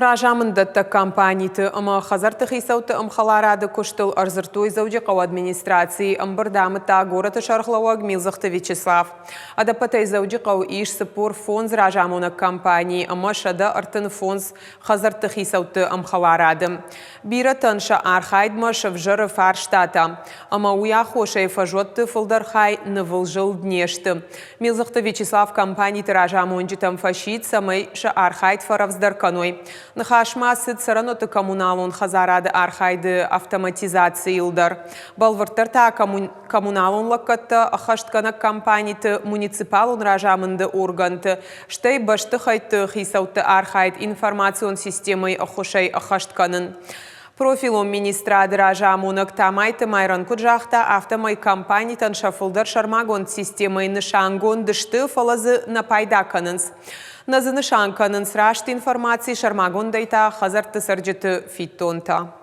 Ражамындатта компанийты ама хазарты хисауты амхаларады куштыл арзыртуй заудиқау администрации амбырдамыта гораты шархлауаг Милзахты Вячеслав. Адапатай заудиқау иш сыпур фонз ражамуна компании ама шада артын фонз хазарты хисауты амхаларады. Бира танша архайдма шавжыры фарштата. Ама уяхошай фажотты фылдархай навылжыл днешты. Милзахты Вячеслав компанийты ражамунджитам фашит самай ша архайд фаравздарканой. Нахашма сыт сараноты коммуналун хазарады архайды автоматизации илдар. Балвыртарта коммуналун лаккатты ахашткана компанийты муниципалун ражамынды органты. Штай башты хайты хисауты архайд информацион системой ахушай ахаштканын. Профилом министрады ражамунак тамайты майран куджахта автомай компанийтан шафылдар шармагон системой нышангон дышты фалазы на пайдаканынс. Назы нышанканынс рашты информации шармагон дайта хазарты сарджеты фиттонта.